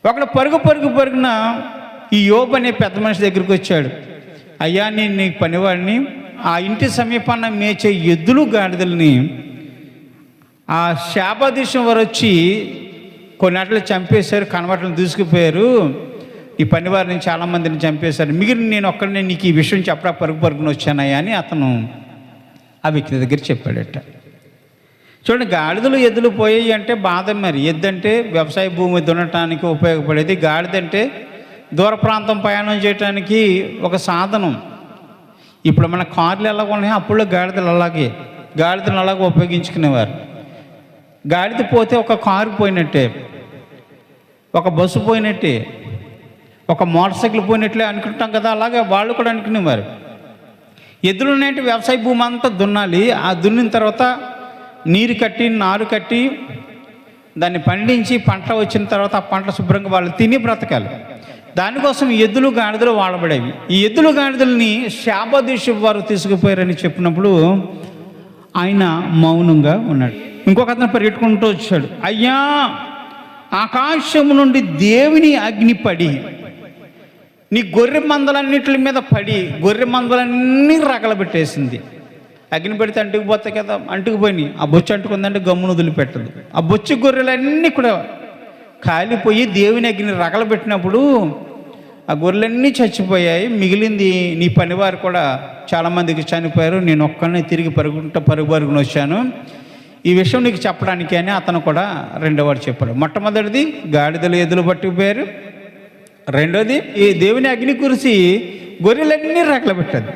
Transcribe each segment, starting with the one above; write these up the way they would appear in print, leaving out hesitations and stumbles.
ఒకడు పరుగున ఈ యోబు అనే పెద్ద మనిషి దగ్గరికి వచ్చాడు. అయ్యా, నేను నీ పనివాడిని, ఆ ఇంటి సమీపాన మేచే ఎద్దులు గాడిదల్ని ఆ శాపదేశం వారు వచ్చి కొన్నిట్లు చంపేశారు, కనబట్టలను తీసుకుపోయారు. ఈ పనివారిని చాలామందిని చంపేశారు, మిగిలిన నేను ఒక్కడిని నీకు ఈ విషయం చెప్పడా పరుగున వచ్చానయ్యా అని అతను ఆ వ్యక్తి దగ్గర చెప్పాడట. చూడండి, గాడిదలు ఎద్దులు పోయాయి అంటే బాధ. మరి ఎద్దంటే వ్యవసాయ భూమి దున్నటానికి ఉపయోగపడేది, గాడిదంటే దూర ప్రాంతం ప్రయాణం చేయడానికి ఒక సాధనం. ఇప్పుడు మన కార్లు ఎలాగ ఉన్నాయో అప్పుడు గాడిదలు అలాగే ఉపయోగించుకునేవారు. గాడిద పోతే ఒక కారు పోయినట్టే, ఒక బస్సు పోయినట్టే, ఒక మోటార్ సైకిల్ పోయినట్లే అనుకుంటాం కదా, అలాగే వాళ్ళు కూడా అనుకునేవారు. ఎద్దులు ఉన్నాయంటే వ్యవసాయ భూమి అంతా దున్నాలి. ఆ దున్నిన తర్వాత నీరు కట్టి నారు కట్టి దాన్ని పండించి పంట వచ్చిన తర్వాత ఆ పంట శుభ్రంగా వాళ్ళు తిని బ్రతకాలి. దానికోసం ఎద్దులు గాడిదలు వాడబడేవి. ఈ ఎద్దులు గాడిదల్ని శాపదేశం వారు తీసుకుపోయారని చెప్పినప్పుడు ఆయన మౌనంగా ఉన్నాడు. ఇంకొక అతను పరిగెట్టుకుంటూ వచ్చాడు. అయ్యా, ఆకాశము నుండి దేవుని అగ్ని పడి నీ గొర్రె మందలన్నిటి మీద పడి గొర్రె మందలన్నీ రగలబెట్టేసింది. అగ్ని పెడితే అంటుకుపోతాయి కదా, అంటుకుపోయినాయి. ఆ బొచ్చు అంటుకుందంటే గమ్మును వదిలిపెట్టదు. ఆ బొచ్చు గొర్రెలన్నీ కూడా కాలిపోయి దేవుని అగ్ని రగలబెట్టినప్పుడు ఆ గొర్రెలన్నీ చచ్చిపోయాయి. మిగిలింది నీ పనివారు కూడా చాలామందికి చనిపోయారు. నేను ఒక్కనే తిరిగి పరుగున వచ్చాను, ఈ విషయం నీకు చెప్పడానికి అని అతను కూడా రెండోవాడు చెప్పాడు. మొట్టమొదటిది గాడిదలు ఎద్దులు పట్టుకుపోయారు. రెండోది ఈ దేవుని అగ్ని కురిసి గొర్రెలన్నీ రగలబెట్టదు.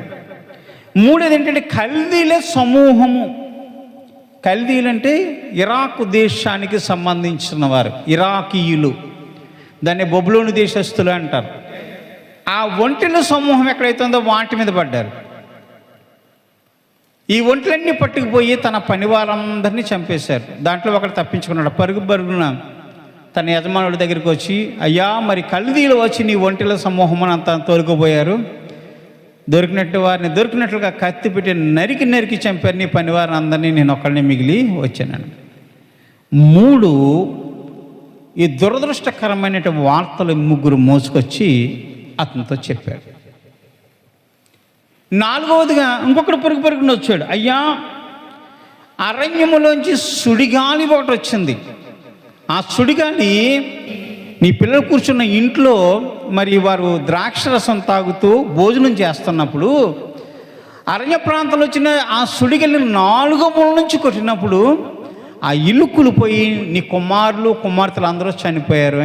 మూడోది ఏంటంటే కల్దీల సమూహము. కల్దీలు అంటే ఇరాక్ దేశానికి సంబంధించిన వారు, ఇరాకీయులు. దాన్ని బబులోను దేశస్తులు అంటారు. ఆ ఒంటెల సమూహం ఎక్కడైతే ఉందో వాటి మీద పడ్డారు. ఈ ఒంటెలన్నీ పట్టుకుపోయి తన పనివారందరినీ చంపేశారు. దాంట్లో ఒకడు తప్పించుకున్నాడు. పరుగున తన యజమానుడి దగ్గరికి వచ్చి, అయ్యా, మరి కల్దీలు వచ్చి నీ ఒంటెల సమూహం అని అంతా తోలుకుపోయారు. దొరికినట్లుగా కత్తి పెట్టి నరికి చంపారు. నీ పనివారిని అందరినీ, నేను ఒక్కడిని మిగిలి వచ్చాను. 3 ఈ దురదృష్టకరమైన వార్తలు 3 మోసుకొచ్చి అతనితో చెప్పాడు. 4వదిగా ఇంకొకడు పరుగున వచ్చాడు. అయ్యా, అరణ్యములోంచి సుడిగాలి ఒకటి వచ్చింది. ఆ సుడిగాలి నీ పిల్లలు కూర్చున్న ఇంట్లో మరి వారు ద్రాక్షరసం తాగుతూ భోజనం చేస్తున్నప్పుడు అరణ్య ప్రాంతంలో వచ్చిన ఆ సుడిగాలిని 4 మూల నుంచి కొట్టినప్పుడు ఆ ఇల్లు కూలిపోయి నీ కుమారులు కుమార్తెలు అందరూ చనిపోయారు.